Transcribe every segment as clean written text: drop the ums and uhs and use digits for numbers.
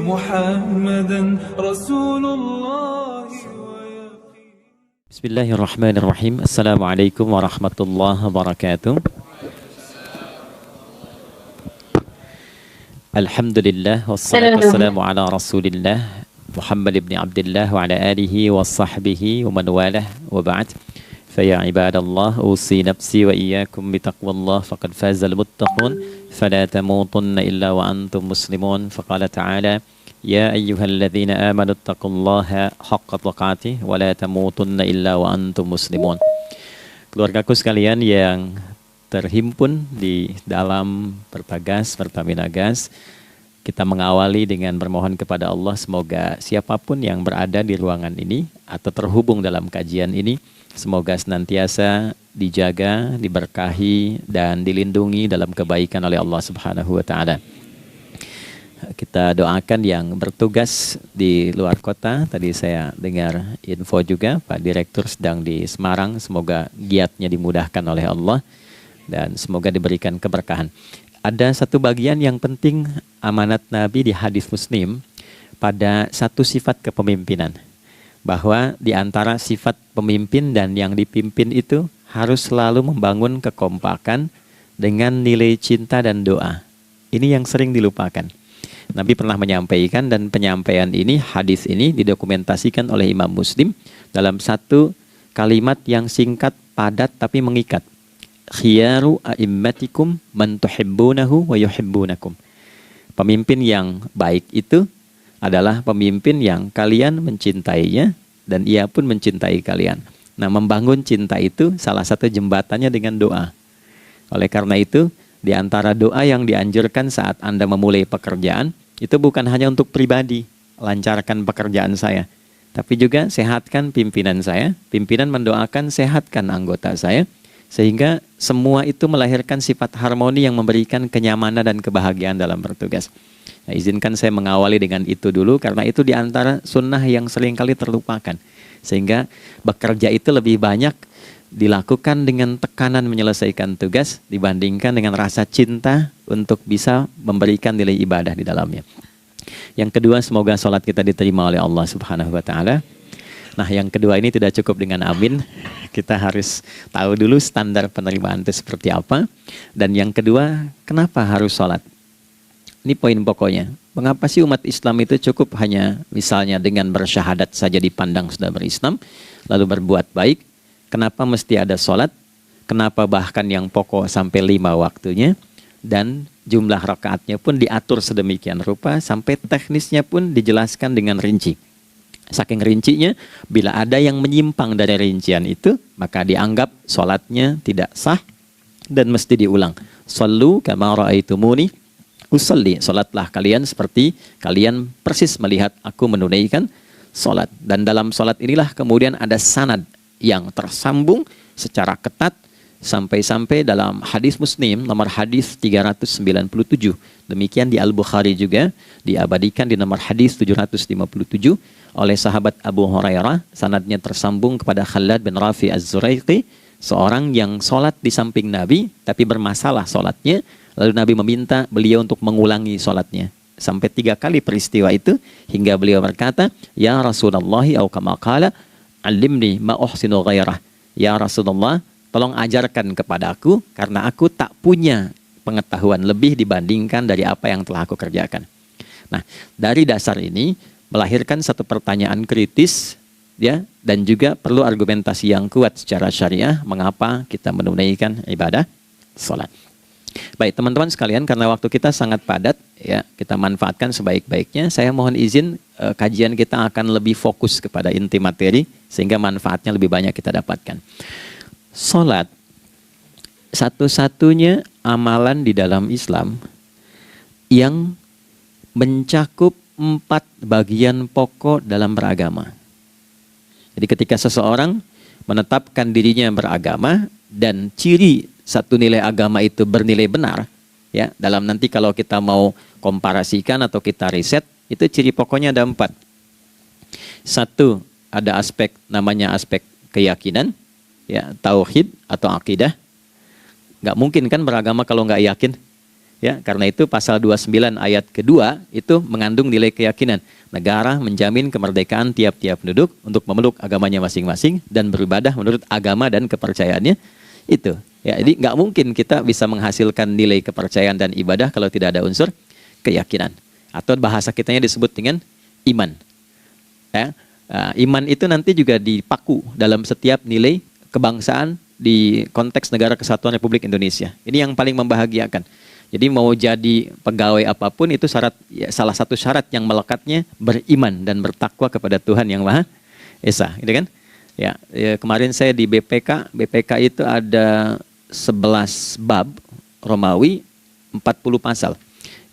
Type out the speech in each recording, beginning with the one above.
محمدا رسول الله. Bismillahirrahmanirrahim. Assalamualaikum warahmatullahi wabarakatuh. Alhamdulillah wassalatu wassalamu ala Rasulillah Muhammad ibn Abdullah wa ala alihi wa sahbihi wa man walah wa ba'd. Faya ibadallah usi nafsi wa iyyakum bitaqwallah faqad fazal muttaqun fala tamutunna illa wa antum muslimun. Faqala ta'ala ya ayyuhalladzina amanu taqullaha haqqa tuqatih wa la tamutunna illa wa antum muslimun. Keluargaku sekalian yang terhimpun di dalam Pertagas, Pertamina Gas, kita mengawali dengan bermohon kepada Allah semoga siapapun yang berada di ruangan ini atau terhubung dalam kajian ini, semoga senantiasa dijaga, diberkahi, dan dilindungi dalam kebaikan oleh Allah Subhanahu wa Ta'ala. Kita doakan yang bertugas di luar kota. Tadi saya dengar info juga Pak Direktur sedang di Semarang. Semoga giatnya dimudahkan oleh Allah dan semoga diberikan keberkahan. Ada satu bagian yang penting amanat Nabi di hadis Muslim pada satu sifat kepemimpinan. Bahwa di antara sifat pemimpin dan yang dipimpin itu harus selalu membangun kekompakan dengan nilai cinta dan doa. Ini yang sering dilupakan. Nabi pernah menyampaikan dan penyampaian ini, hadis ini didokumentasikan oleh Imam Muslim dalam satu kalimat yang singkat, padat tapi mengikat. Khiyaru a'immatikum man tuhibbunahu wa yuhibbunakum. Pemimpin yang baik itu adalah pemimpin yang kalian mencintainya dan ia pun mencintai kalian. Nah, membangun cinta itu salah satu jembatannya dengan doa. Oleh karena itu, di antara doa yang dianjurkan saat Anda memulai pekerjaan, itu bukan hanya untuk pribadi, lancarkan pekerjaan saya, tapi juga sehatkan pimpinan saya. Pimpinan mendoakan sehatkan anggota saya, sehingga semua itu melahirkan sifat harmoni yang memberikan kenyamanan dan kebahagiaan dalam bertugas. Nah, izinkan saya mengawali dengan itu dulu, karena itu di antara sunnah yang seringkali terlupakan. Sehingga bekerja itu lebih banyak dilakukan dengan tekanan menyelesaikan tugas dibandingkan dengan rasa cinta untuk bisa memberikan nilai ibadah di dalamnya. Yang kedua, semoga sholat kita diterima oleh Allah Subhanahu wa Ta'ala. Nah, yang kedua ini tidak cukup dengan amin. Kita harus tahu dulu standar penerimaan itu seperti apa. Dan yang kedua, kenapa harus sholat? Ini poin pokoknya. Mengapa sih umat Islam itu cukup hanya misalnya dengan bersyahadat saja dipandang sudah berislam, lalu berbuat baik? Kenapa mesti ada sholat? Kenapa bahkan yang pokok sampai 5 waktunya? Dan jumlah rakaatnya pun diatur sedemikian rupa, sampai teknisnya pun dijelaskan dengan rinci. Saking rincinya, bila ada yang menyimpang dari rincian itu, maka dianggap sholatnya tidak sah dan mesti diulang. Shallu kama ra'aitumuni usalli. Sholatlah kalian seperti kalian persis melihat aku menunaikan sholat. Dan dalam sholat inilah kemudian ada sanad yang tersambung secara ketat sampai-sampai dalam hadis Muslim nomor hadis 397. Demikian di Al-Bukhari juga diabadikan di nomor hadis 757 oleh sahabat Abu Hurairah. Sanadnya tersambung kepada Khalad bin Rafi Az-Zuraiqi, seorang yang sholat di samping Nabi tapi bermasalah sholatnya. Lalu Nabi meminta beliau untuk mengulangi sholatnya. Sampai 3 kali peristiwa itu hingga beliau berkata, ya Rasulullah au kama qala alimni ma uhsinu ghairah. Ya Rasulullah, tolong ajarkan kepadaku karena aku tak punya pengetahuan lebih dibandingkan dari apa yang telah aku kerjakan. Nah, dari dasar ini melahirkan satu pertanyaan kritis, ya, dan juga perlu argumentasi yang kuat secara syariah mengapa kita menunaikan ibadah sholat. Baik teman-teman sekalian, karena waktu kita sangat padat, ya, kita manfaatkan sebaik-baiknya. Saya mohon izin kajian kita akan lebih fokus kepada inti materi sehingga manfaatnya lebih banyak kita dapatkan. Sholat satu-satunya amalan di dalam Islam yang mencakup 4 bagian pokok dalam beragama. Jadi ketika seseorang menetapkan dirinya beragama dan ciri satu nilai agama itu bernilai benar, ya, dalam nanti kalau kita mau komparasikan atau kita riset, itu ciri pokoknya ada 4. Satu, ada aspek namanya aspek keyakinan, ya, tauhid atau akidah. Nggak mungkin kan beragama kalau nggak yakin. Ya, karena itu pasal 29 ayat kedua itu mengandung nilai keyakinan. Negara menjamin kemerdekaan tiap-tiap penduduk untuk memeluk agamanya masing-masing dan beribadah menurut agama dan kepercayaannya itu. Ya, jadi nggak mungkin kita bisa menghasilkan nilai kepercayaan dan ibadah kalau tidak ada unsur keyakinan. Atau bahasa kitanya disebut dengan iman. Ya, iman itu nanti juga dipaku dalam setiap nilai kebangsaan di konteks Negara Kesatuan Republik Indonesia. Ini yang paling membahagiakan. Jadi mau jadi pegawai apapun itu syarat, ya, salah satu syarat yang melekatnya beriman dan bertakwa kepada Tuhan Yang Maha Esa, gitu kan? Ya, kemarin saya di BPK itu ada 11 bab Romawi, 40 pasal.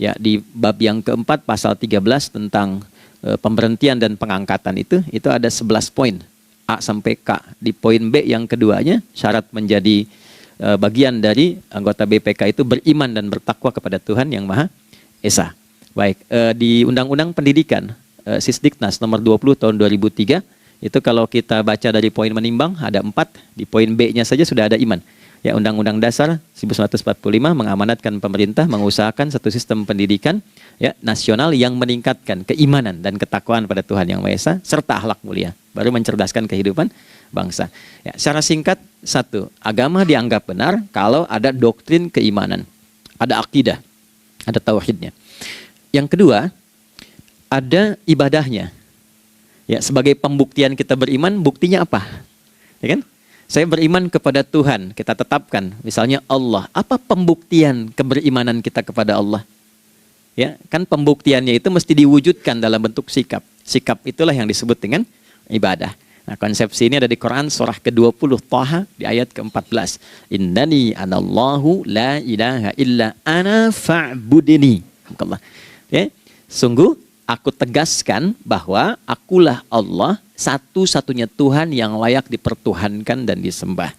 Ya, di bab yang keempat pasal 13 tentang pemberhentian dan pengangkatan itu ada 11 poin A sampai K. Di poin B yang keduanya syarat menjadi bagian dari anggota BPK itu beriman dan bertakwa kepada Tuhan Yang Maha Esa. Baik, di Undang-Undang Pendidikan Sisdiknas nomor 20 tahun 2003 itu kalau kita baca dari poin menimbang ada 4, di poin B-nya saja sudah ada iman. Ya, Undang-Undang Dasar 1945 mengamanatkan pemerintah mengusahakan satu sistem pendidikan ya nasional yang meningkatkan keimanan dan ketakwaan pada Tuhan Yang Maha Esa serta akhlak mulia, baru mencerdaskan kehidupan bangsa. Ya, secara singkat, satu, agama dianggap benar kalau ada doktrin keimanan, ada akidah, ada tauhidnya. Yang kedua, ada ibadahnya. Ya, sebagai pembuktian kita beriman, buktinya apa? Ya kan? Saya beriman kepada Tuhan, kita tetapkan, misalnya Allah. Apa pembuktian keberimanan kita kepada Allah? Ya, kan pembuktiannya itu mesti diwujudkan dalam bentuk sikap. Sikap itulah yang disebut dengan ibadah. Nah, konsepsi ini ada di Quran surah ke-20 Thaha di ayat ke-14. Innani anallahu la ilaha illa ana fa'budini. Ya, sungguh aku tegaskan bahwa akulah Allah, satu-satunya Tuhan yang layak dipertuhankan dan disembah.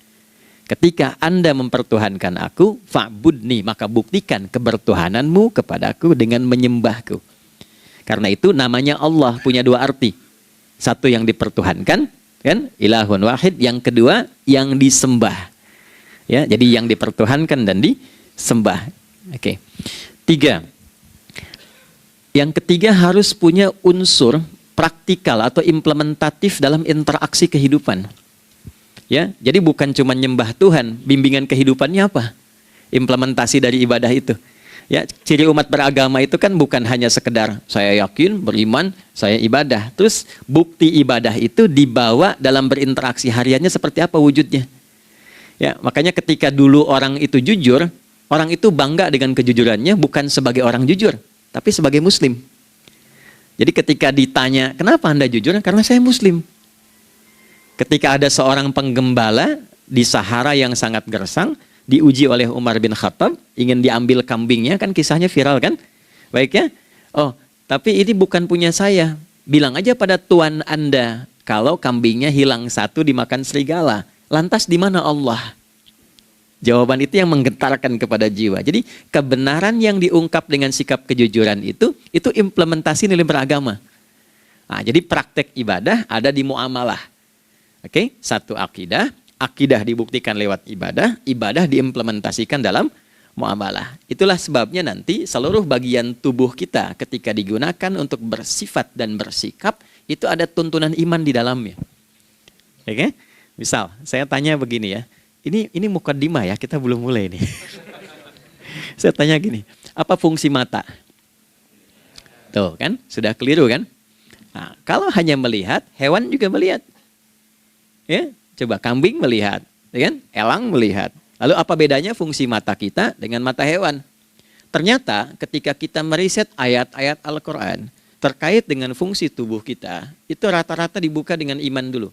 Ketika Anda mempertuhankan aku, fa'budni, maka buktikan kebertuhananmu kepadaku dengan menyembahku. Karena itu namanya Allah punya dua arti. Satu yang dipertuhankan, kan? Ilahun wahid. Yang kedua yang disembah. Ya, jadi yang dipertuhankan dan disembah. Oke. 3. Yang ketiga harus punya unsur praktikal atau implementatif dalam interaksi kehidupan. Ya, jadi bukan cuma nyembah Tuhan, bimbingan kehidupannya apa? Implementasi dari ibadah itu. Ya, ciri umat beragama itu kan bukan hanya sekedar saya yakin, beriman, saya ibadah. Terus bukti ibadah itu dibawa dalam berinteraksi hariannya seperti apa wujudnya. Ya, makanya ketika dulu orang itu jujur, orang itu bangga dengan kejujurannya bukan sebagai orang jujur, tapi sebagai muslim. Jadi ketika ditanya, kenapa Anda jujur? Karena saya muslim. Ketika ada seorang penggembala di Sahara yang sangat gersang, diuji oleh Umar bin Khattab, ingin diambil kambingnya, kan kisahnya viral kan? Baik ya? Oh, tapi ini bukan punya saya. Bilang aja pada tuan Anda, kalau kambingnya hilang satu dimakan serigala. Lantas di mana Allah? Jawaban itu yang menggetarkan kepada jiwa. Jadi kebenaran yang diungkap dengan sikap kejujuran itu implementasi nilai beragama. Nah, jadi praktek ibadah ada di muamalah. Oke, satu akidah. Akidah dibuktikan lewat ibadah, ibadah diimplementasikan dalam muamalah. Itulah sebabnya nanti seluruh bagian tubuh kita ketika digunakan untuk bersifat dan bersikap, itu ada tuntunan iman di dalamnya. Oke? Misal, saya tanya begini ya, ini mukaddimah ya, kita belum mulai nih. Saya tanya gini, apa fungsi mata? Tuh kan, sudah keliru kan? Nah, kalau hanya melihat, hewan juga melihat. Ya? Coba kambing melihat, ya kan? Elang melihat. Lalu apa bedanya fungsi mata kita dengan mata hewan? Ternyata ketika kita meriset ayat-ayat Al-Quran terkait dengan fungsi tubuh kita, itu rata-rata dibuka dengan iman dulu.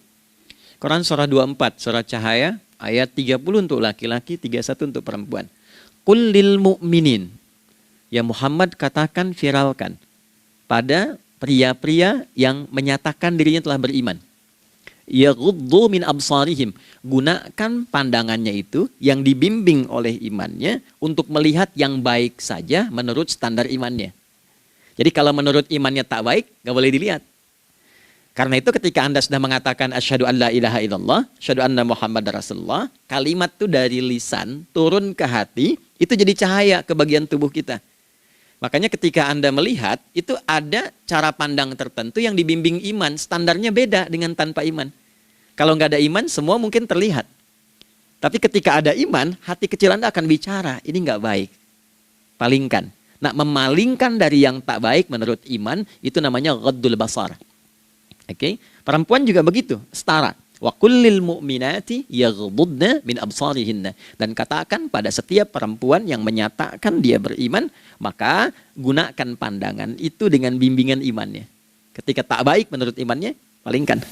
Quran surah 24, surah Cahaya, ayat 30 untuk laki-laki, 31 untuk perempuan. Qul lil mu'minin. Ya Muhammad katakan, viralkan pada pria-pria yang menyatakan dirinya telah beriman. Yaghuddu min absarihim, gunakan pandangannya itu yang dibimbing oleh imannya untuk melihat yang baik saja menurut standar imannya. Jadi kalau menurut imannya tak baik, gak boleh dilihat. Karena itu ketika Anda sudah mengatakan asyhadu an la ilaha illallah, asyhadu anna Muhammad Rasulullah, kalimat itu dari lisan turun ke hati, Itu jadi cahaya ke bagian tubuh kita. Makanya ketika Anda melihat, itu ada cara pandang tertentu yang dibimbing iman. Standarnya beda dengan tanpa iman. Kalau nggak ada iman, semua mungkin terlihat. Tapi ketika ada iman, hati kecil Anda akan bicara, ini nggak baik. Palingkan. Nah, memalingkan dari yang tak baik menurut iman, itu namanya ghaddul basar. Oke? Perempuan juga begitu, setara. Wa kullil mu'minati yaghdudna min absarihinna. Dan katakan pada setiap perempuan yang menyatakan dia beriman, maka gunakan pandangan itu dengan bimbingan imannya. Ketika tak baik menurut imannya, palingkan.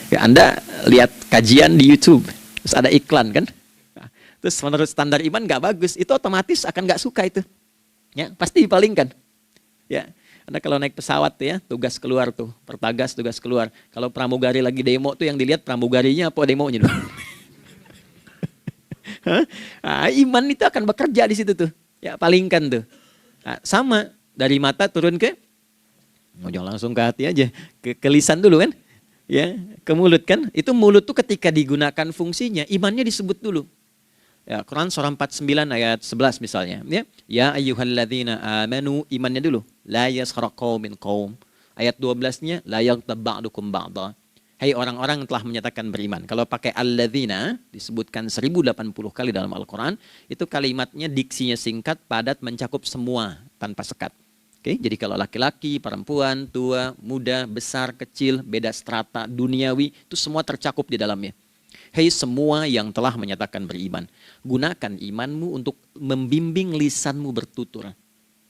Ya, Anda lihat kajian di YouTube, terus ada iklan kan? Nah, terus menurut standar iman nggak bagus, itu otomatis akan nggak suka itu. Ya, pasti dipalingkan. Ya. Anda kalau naik pesawat ya, tugas keluar tuh, pertagas tugas keluar. Kalau pramugari lagi demo tuh yang dilihat pramugarinya apa demonya dulu. Nah, iman itu akan bekerja di situ tuh. Ya, palingkan tuh. Nah, sama dari mata turun ke, jangan langsung ke hati aja, ke lisan dulu kan. Ya, ke mulut kan. Itu mulut tuh ketika digunakan fungsinya, imannya disebut dulu. Ya, Quran surah 49 ayat 11 misalnya. Ya ayyuhalladzina amanu, imannya dulu. La yaskhar qaumin qaum. Ayat 12-nya la yaghtab ba'dukum ba'dha. Hai orang-orang yang telah menyatakan beriman. Kalau pakai alladzina disebutkan 1080 kali dalam Al-Quran, itu kalimatnya diksinya singkat, padat, mencakup semua tanpa sekat. Oke, jadi kalau laki-laki, perempuan, tua, muda, besar, kecil, beda strata, duniawi, itu semua tercakup di dalamnya. Hei semua yang telah menyatakan beriman, gunakan imanmu untuk membimbing lisanmu bertutur.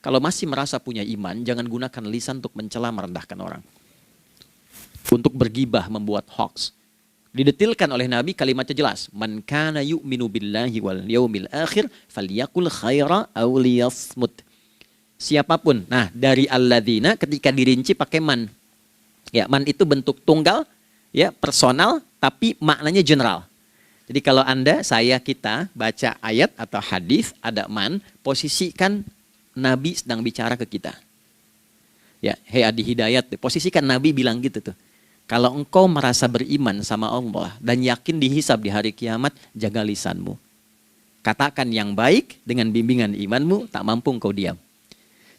Kalau masih merasa punya iman, jangan gunakan lisan untuk mencela, merendahkan orang. Untuk bergibah, membuat hoax. Didetilkan oleh Nabi, kalimatnya jelas. Man kana yu'minu billahi wal yaumil akhir, falyakul khaira aw liyasmut. Siapapun. Nah, dari alladzina ketika dirinci pakai man. Ya, man itu bentuk tunggal, ya, personal, tapi maknanya general. Jadi kalau Anda, saya, kita baca ayat atau hadis ada man, posisikan Nabi sedang bicara ke kita. Ya, hei Adi Hidayat, posisikan Nabi bilang gitu tuh. Kalau engkau merasa beriman sama Allah dan yakin dihisab di hari kiamat, jaga lisanmu. Katakan yang baik dengan bimbingan imanmu, tak mampu engkau diam.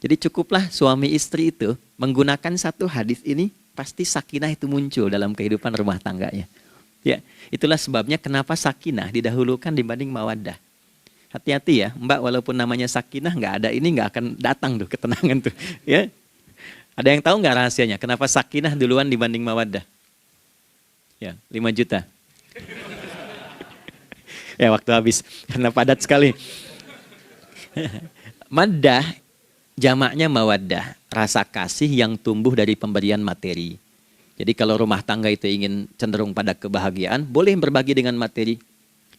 Jadi cukuplah suami istri itu menggunakan satu hadis ini, pasti sakinah itu muncul dalam kehidupan rumah tangganya. Ya, itulah sebabnya kenapa sakinah didahulukan dibanding mawaddah. Hati-hati ya, Mbak, walaupun namanya sakinah nggak ada ini nggak akan datang tuh ketenangan tuh. Ya, ada yang tahu nggak rahasianya? Kenapa sakinah duluan dibanding mawaddah? Ya, 5 juta. Ya, waktu habis karena padat sekali. Maddah jamaknya mawaddah, rasa kasih yang tumbuh dari pemberian materi. Jadi kalau rumah tangga itu ingin cenderung pada kebahagiaan, boleh berbagi dengan materi.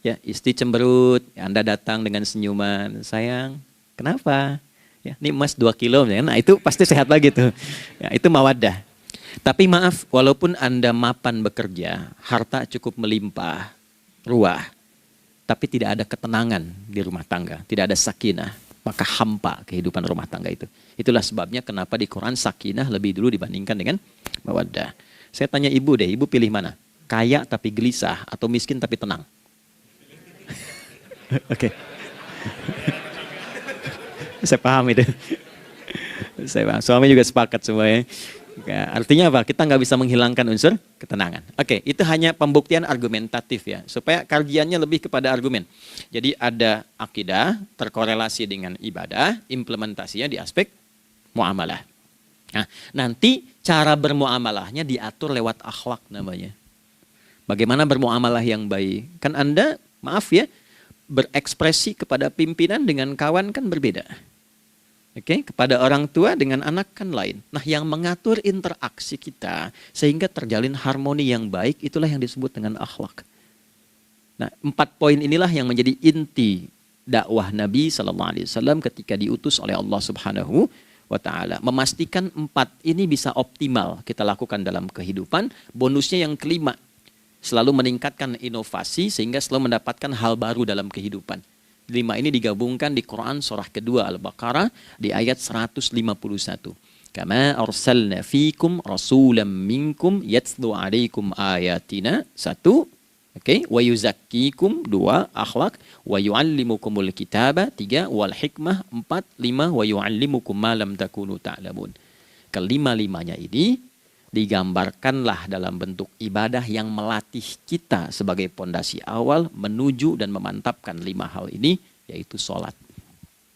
Ya, istri cemberut, ya, Anda datang dengan senyuman, sayang, kenapa? Ya, ini emas 2 kilo, ya. Nah itu pasti sehat lagi tuh. Ya, itu mawaddah. Tapi maaf, walaupun Anda mapan bekerja, harta cukup melimpah, ruah, tapi tidak ada ketenangan di rumah tangga, tidak ada sakinah, maka hampa kehidupan rumah tangga itu. Itulah sebabnya kenapa di Quran sakinah lebih dulu dibandingkan dengan mawaddah. Saya tanya ibu deh, ibu pilih mana? Kaya tapi gelisah atau miskin tapi tenang? Oke. Saya paham itu. Saya paham. Suami juga sepakat semuanya. Artinya apa? Kita nggak bisa menghilangkan unsur ketenangan. Oke, itu hanya pembuktian argumentatif ya, supaya kajiannya lebih kepada argumen. Jadi ada akidah terkorelasi dengan ibadah, implementasinya di aspek muamalah. Nah, nanti cara bermuamalahnya diatur lewat akhlak namanya. Bagaimana bermuamalah yang baik? Kan Anda, maaf ya, berekspresi kepada pimpinan dengan kawan kan berbeda. Oke, kepada orang tua dengan anak kan lain. Nah, yang mengatur interaksi kita sehingga terjalin harmoni yang baik, itulah yang disebut dengan akhlak. Nah, 4 poin inilah yang menjadi inti dakwah Nabi SAW ketika diutus oleh Allah Subhanahu wa ta'ala. Memastikan 4 ini bisa optimal kita lakukan dalam kehidupan. Bonusnya yang kelima, selalu meningkatkan inovasi sehingga selalu mendapatkan hal baru dalam kehidupan. 5 ini digabungkan di Quran surah kedua Al-Baqarah di ayat 151. Kama arsalna fikum rasulam minkum yatslu alaikum ayatina. 1. Oke, wa yuzakkikum 2, akhlak, wa yu'allimukumul kitaba 3, wal hikmah 4, 5, wa yu'allimukum ma lam takunu ta'lamun. Kelima-limanya ini digambarkanlah dalam bentuk ibadah yang melatih kita sebagai pondasi awal menuju dan memantapkan 5 hal ini, yaitu sholat.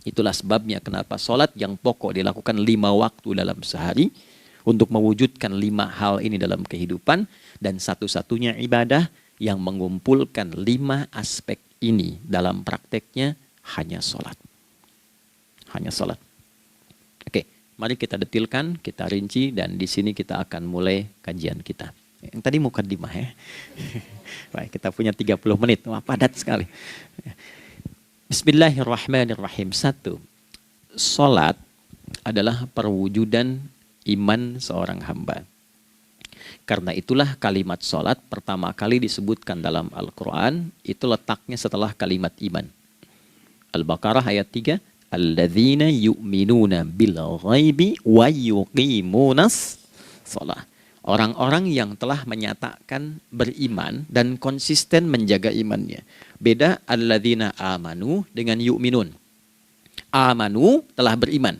Itulah sebabnya kenapa sholat yang pokok dilakukan 5 waktu dalam sehari untuk mewujudkan 5 hal ini dalam kehidupan, dan satu-satunya ibadah yang mengumpulkan 5 aspek ini dalam prakteknya hanya sholat. Hanya sholat. Oke, mari kita detilkan, kita rinci, dan di sini kita akan mulai kajian kita. Yang tadi mukadimah ya. Baik, kita punya 30 menit. Wah, padat sekali. Bismillahirrahmanirrahim. 1. Sholat adalah perwujudan iman seorang hamba. Karena itulah kalimat sholat pertama kali disebutkan dalam Al-Quran, itu letaknya setelah kalimat iman. Al-Baqarah ayat 3. Alladzina yu'minuna bil ghaibi wa yuqimunas sholat. Orang-orang yang telah menyatakan beriman dan konsisten menjaga imannya. Beda alladzina amanu dengan yu'minun. Amanu telah beriman.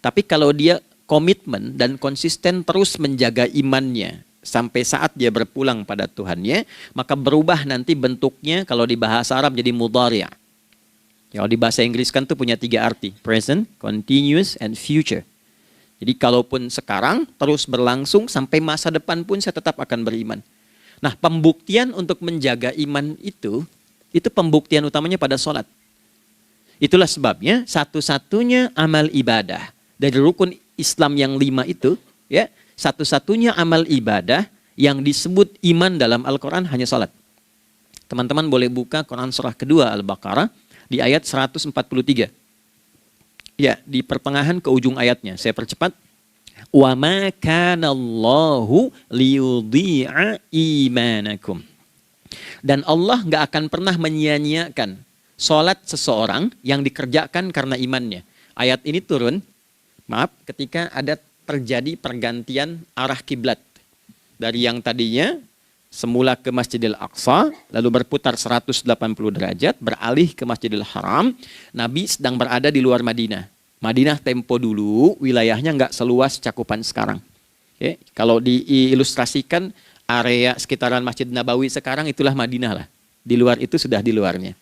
Tapi kalau dia komitmen dan konsisten terus menjaga imannya sampai saat dia berpulang pada Tuhannya, maka berubah nanti bentuknya kalau di bahasa Arab jadi mudhari'. Kalau di bahasa Inggris kan tuh punya 3 arti. Present, continuous, and future. Jadi kalaupun sekarang terus berlangsung sampai masa depan pun saya tetap akan beriman. Nah, pembuktian untuk menjaga iman itu pembuktian utamanya pada sholat. Itulah sebabnya satu-satunya amal ibadah dari rukun Islam yang 5 itu, ya, satu-satunya amal ibadah yang disebut iman dalam Al-Quran hanya sholat. Teman-teman boleh buka Quran surah kedua Al-Baqarah di ayat 143. Ya, di pertengahan ke ujung ayatnya. Saya percepat. Wa ma kana Allahu liyudhi'a imanakum. Dan Allah nggak akan pernah menyia-nyiakan sholat seseorang yang dikerjakan karena imannya. Ayat ini turun, ketika ada terjadi pergantian arah kiblat. Dari yang tadinya semula ke Masjidil Aqsa, lalu berputar 180 derajat, beralih ke Masjidil Haram. Nabi sedang berada di luar Madinah. Madinah tempo dulu, wilayahnya nggak seluas cakupan sekarang. Oke, kalau diilustrasikan, area sekitaran Masjid Nabawi sekarang itulah Madinah lah. Di luar itu sudah di luarnya.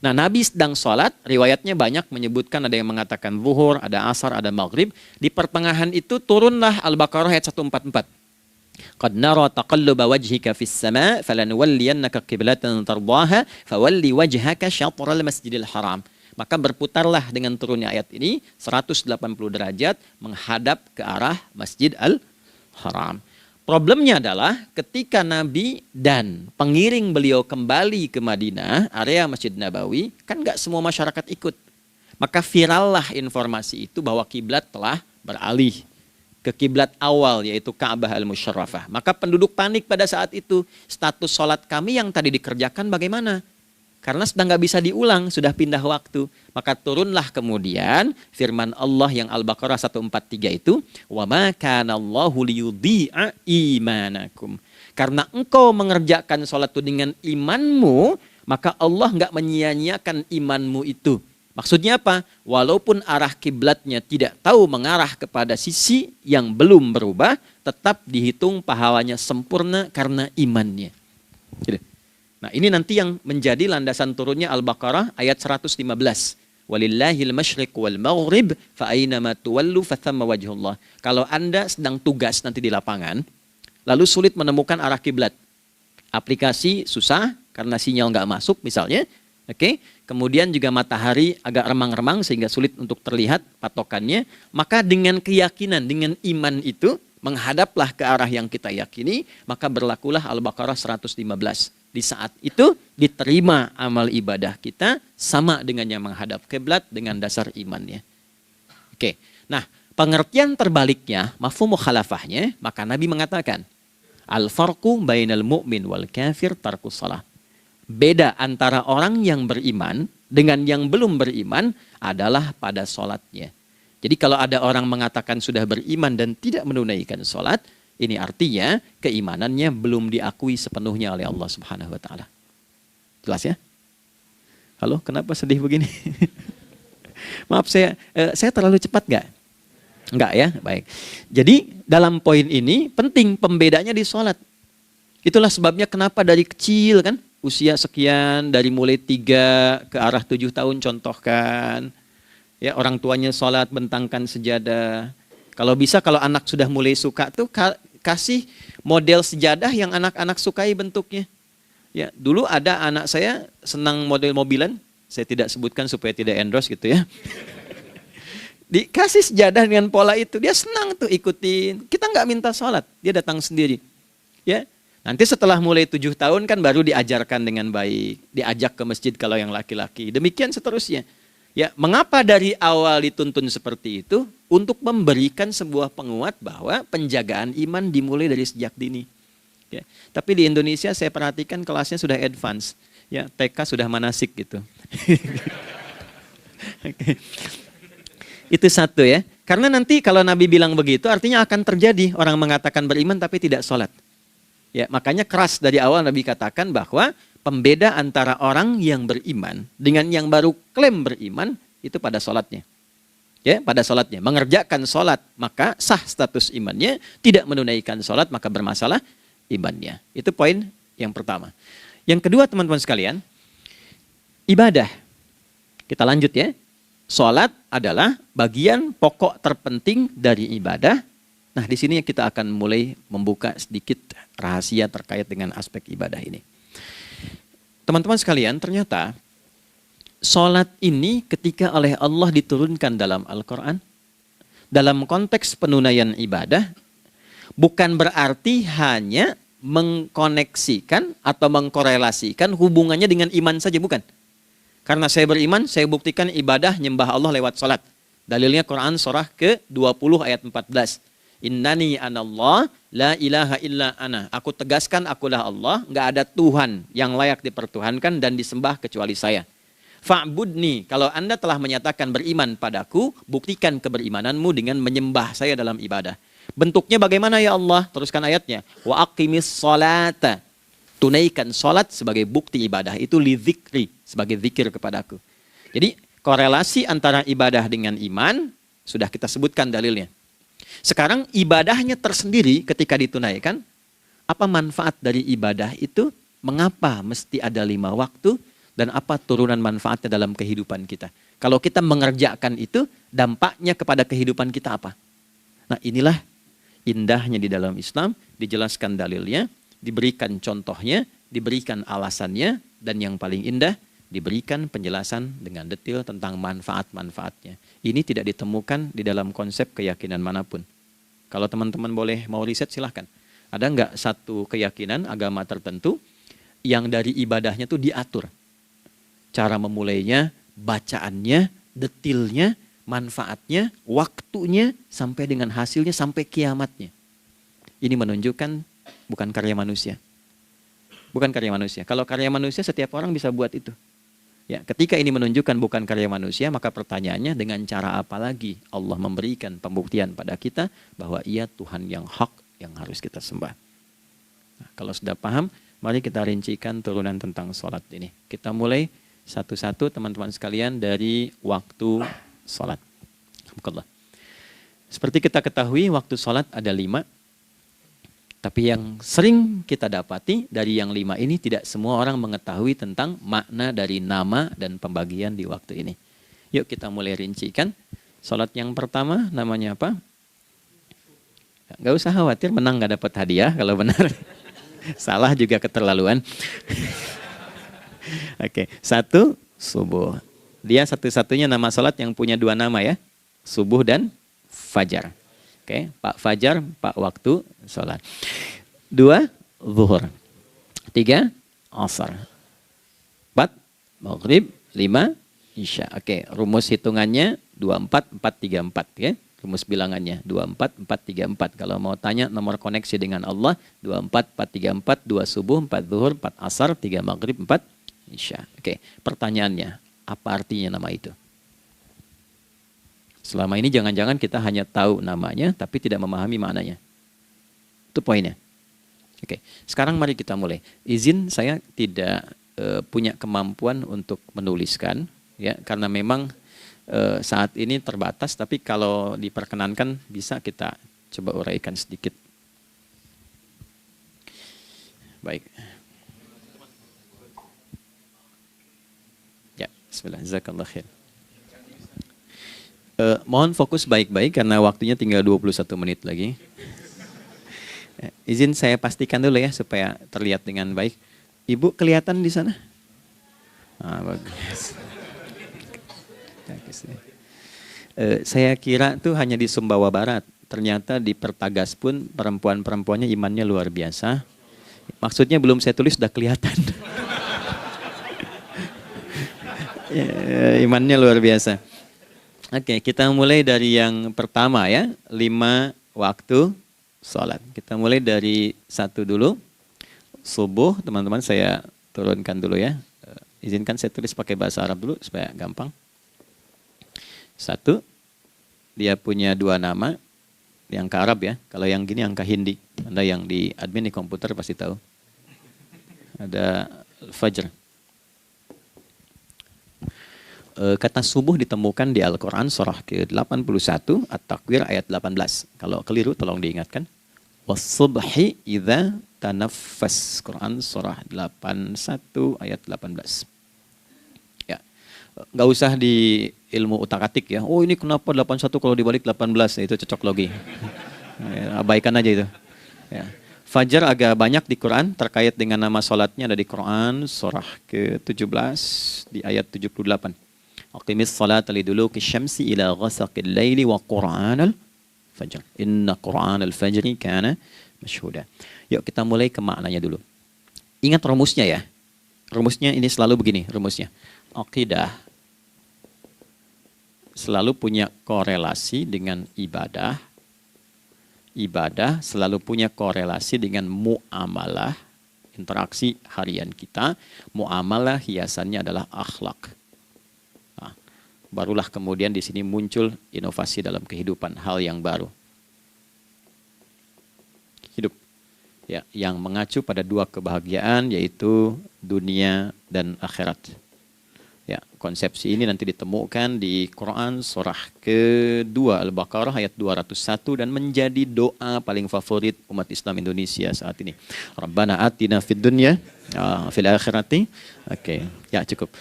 Nah, Nabi sedang sholat, riwayatnya banyak menyebutkan, ada yang mengatakan zuhur, ada asar, ada maghrib. Di pertengahan itu turunlah Al-Baqarah ayat 144. Qad nara taqalluba wajhika fis sama' falanuwalliyannaka qiblatan tardaha fawalli wajhaka syatral masjidil haram. Maka berputarlah dengan turunnya ayat ini 180 derajat menghadap ke arah Masjid Al-Haram. Problemnya adalah ketika Nabi dan pengiring beliau kembali ke Madinah, area Masjid Nabawi, kan nggak semua masyarakat ikut. Maka virallah informasi itu bahwa kiblat telah beralih ke kiblat awal, yaitu Ka'bah Al-Musyarrafah. Maka penduduk panik pada saat itu. Status sholat kami yang tadi dikerjakan bagaimana? Karena sedang nggak bisa diulang, sudah pindah waktu. Maka turunlah kemudian firman Allah yang Al-Baqarah 143 itu, wa ma kana Allahu liyudhi'a imanakum. Karena engkau mengerjakan sholat itu dengan imanmu, maka Allah nggak menyia-nyiakan imanmu itu. Maksudnya apa? Walaupun arah kiblatnya tidak tahu mengarah kepada sisi yang belum berubah, tetap dihitung pahalanya sempurna karena imannya. Nah, ini nanti yang menjadi landasan turunnya Al-Baqarah ayat 115. Walillahil masyriq wal maghrib fa aynama tuwallu fathamma wajhullah. Kalau Anda sedang tugas nanti di lapangan, lalu sulit menemukan arah kiblat. Aplikasi susah karena sinyal nggak masuk misalnya. Oke, kemudian juga matahari agak remang-remang sehingga sulit untuk terlihat patokannya. Maka dengan keyakinan, dengan iman itu, menghadaplah ke arah yang kita yakini, maka berlakulah Al-Baqarah 115. Di saat itu diterima amal ibadah kita sama dengan yang menghadap kiblat dengan dasar imannya. Oke, nah pengertian terbaliknya, mafhum mukhalafahnya, maka Nabi mengatakan, al-farqu bainal mu'min wal kafir tarkus shalah. Beda antara orang yang beriman dengan yang belum beriman adalah pada sholatnya. Jadi kalau ada orang mengatakan sudah beriman dan tidak menunaikan sholat, ini artinya keimanannya belum diakui sepenuhnya oleh Allah Subhanahu wa Ta'ala. Jelas ya? Halo, kenapa sedih begini? Maaf, saya terlalu cepat nggak? Enggak ya, baik. Jadi dalam poin ini penting pembedanya di sholat. Itulah sebabnya kenapa dari kecil kan, usia sekian, dari mulai 3 ke arah 7 tahun contohkan. Ya, orang tuanya sholat bentangkan sejadah. Kalau bisa kalau anak sudah mulai suka tuh kasih model sejadah yang anak-anak sukai bentuknya. Ya, dulu ada anak saya senang model mobilan, saya tidak sebutkan supaya tidak endorse gitu ya. Dikasih sejadah dengan pola itu, dia senang tuh ikutin. Kita nggak minta sholat, dia datang sendiri. Ya, nanti setelah mulai 7 tahun kan baru diajarkan dengan baik, diajak ke masjid kalau yang laki-laki. Demikian seterusnya. Ya, mengapa dari awal dituntun seperti itu? Untuk memberikan sebuah penguat bahwa penjagaan iman dimulai dari sejak dini. Ya, tapi di Indonesia saya perhatikan kelasnya sudah advance, ya TK sudah manasik gitu. Okay. Itu satu ya, karena nanti kalau Nabi bilang begitu artinya akan terjadi orang mengatakan beriman tapi tidak sholat. Ya, makanya keras dari awal Nabi katakan bahwa pembeda antara orang yang beriman dengan yang baru klaim beriman itu pada sholatnya. Ya, pada sholatnya mengerjakan sholat maka sah status imannya, tidak menunaikan sholat maka bermasalah imannya. Itu poin yang pertama. Yang kedua teman-teman sekalian, ibadah. Kita lanjut ya. Sholat adalah bagian pokok terpenting dari ibadah. Nah, di sini kita akan mulai membuka sedikit rahasia terkait dengan aspek ibadah ini. Teman-teman sekalian, ternyata sholat ini ketika oleh Allah diturunkan dalam Al-Quran, dalam konteks penunaian ibadah, bukan berarti hanya mengkoneksikan atau mengkorelasikan hubungannya dengan iman saja, bukan. Karena saya beriman, saya buktikan ibadah nyembah Allah lewat sholat. Dalilnya Quran surah ke-20 ayat 14. Innani anallah la ilaha illa ana. Aku tegaskan akulah Allah, nggak ada Tuhan yang layak dipertuhankan dan disembah kecuali saya. Fa'budni, kalau Anda telah menyatakan beriman padaku, buktikan keberimananmu dengan menyembah saya dalam ibadah. Bentuknya bagaimana ya Allah? Teruskan ayatnya. Wa aqimis sholata. Tunaikan sholat sebagai bukti ibadah. Itu li dzikri, sebagai zikir kepadaku. Jadi korelasi antara ibadah dengan iman sudah kita sebutkan dalilnya. Sekarang ibadahnya tersendiri ketika ditunaikan. Apa manfaat dari ibadah itu? Mengapa mesti ada 5 waktu? Dan apa turunan manfaatnya dalam kehidupan kita? Kalau kita mengerjakan itu, dampaknya kepada kehidupan kita apa? Nah, inilah indahnya di dalam Islam, dijelaskan dalilnya, diberikan contohnya, diberikan alasannya, dan yang paling indah, diberikan penjelasan dengan detail tentang manfaat-manfaatnya. Ini tidak ditemukan di dalam konsep keyakinan manapun. Kalau teman-teman boleh mau riset silahkan. Ada nggak satu keyakinan agama tertentu yang dari ibadahnya tuh diatur? Cara memulainya, bacaannya, detailnya, manfaatnya, waktunya, sampai dengan hasilnya, sampai kiamatnya. Ini menunjukkan bukan karya manusia. Bukan karya manusia. Kalau karya manusia setiap orang bisa buat itu. Ya, ketika ini menunjukkan bukan karya manusia, maka pertanyaannya dengan cara apa lagi Allah memberikan pembuktian pada kita bahwa Ia Tuhan yang hak yang harus kita sembah. Nah, kalau sudah paham, mari kita rincikan turunan tentang sholat ini. Kita mulai satu-satu teman-teman sekalian dari waktu sholat. Seperti kita ketahui waktu sholat ada 5. Tapi yang sering kita dapati dari yang 5 ini tidak semua orang mengetahui tentang makna dari nama dan pembagian di waktu ini. Yuk kita mulai rincikan. Sholat yang pertama namanya apa? Gak usah khawatir, menang gak dapat hadiah kalau benar. Salah juga keterlaluan. Oke, 1 subuh. Dia satu-satunya nama sholat yang punya 2 nama ya. Subuh dan fajar. Oke, Pak Fajar, Pak waktu sholat. 2 zuhur. 3 asar. 4 maghrib. 5 isya. Oke, rumus hitungannya 24, 4, 3, 4 ya. Rumus bilangannya 24, 4, 3, 4. Kalau mau tanya nomor koneksi dengan Allah 24, 4, 3, 4, 2 subuh, 4 zuhur, 4 asar, 3 maghrib, 4 isya. Oke, pertanyaannya, apa artinya nama itu? Selama ini jangan-jangan kita hanya tahu namanya, tapi tidak memahami maknanya. Itu poinnya. Oke, sekarang mari kita mulai. Izin saya tidak punya kemampuan untuk menuliskan, ya, karena memang saat ini terbatas, tapi kalau diperkenankan bisa kita coba uraikan sedikit. Baik. Ya, bismillah, jazakallah khair. Mohon fokus baik-baik karena waktunya tinggal 21 menit lagi. Izin saya pastikan dulu ya supaya terlihat dengan baik. Ibu kelihatan di sana? Bagus. Saya kira tuh hanya di Sumbawa Barat. Ternyata di Pertagas pun perempuan-perempuannya imannya luar biasa. Maksudnya belum saya tulis sudah kelihatan. Imannya luar biasa. Oke, kita mulai dari yang pertama ya. 5 waktu sholat. Kita mulai dari 1 dulu. Subuh, teman-teman saya turunkan dulu ya. Izinkan saya tulis pakai bahasa Arab dulu supaya gampang. 1, dia punya 2 nama. Yang angka Arab ya. Kalau yang gini angka Hindi. Anda yang di admin di komputer pasti tahu. Ada Fajr. Kata subuh ditemukan di Al-Quran surah ke-81 At-Takwir ayat 18. Kalau keliru tolong diingatkan. Was-subhi idza tanaffas. Quran surah 81 ayat 18. Ya. Nggak usah di ilmu utak-atik ya. Oh ini kenapa 81 kalau dibalik 18? Itu cocok logi. Ya, abaikan aja itu. Ya. Fajar agak banyak di Quran terkait dengan nama sholatnya ada di Quran surah ke-17 di ayat 78. Aqimis salata liduluki syamsi ila ghasaqil laili wa Qur'anal fajr. Inna Qur'anal fajri kana masyhuda. Yuk kita mulai ke maknanya dulu. Ingat rumusnya ya. Rumusnya ini selalu begini rumusnya. Aqidah selalu punya korelasi dengan ibadah. Ibadah selalu punya korelasi dengan muamalah, interaksi harian kita. Muamalah hiasannya adalah akhlak. Nah, barulah kemudian di sini muncul inovasi dalam kehidupan, hal yang baru. Hidup ya, yang mengacu pada 2 kebahagiaan yaitu dunia dan akhirat. Ya, konsepsi ini nanti ditemukan di Quran surah ke-2 Al-Baqarah ayat 201 dan menjadi doa paling favorit umat Islam Indonesia saat ini. Rabbana atina fid dunya fil akhirati. Oke, ya cukup.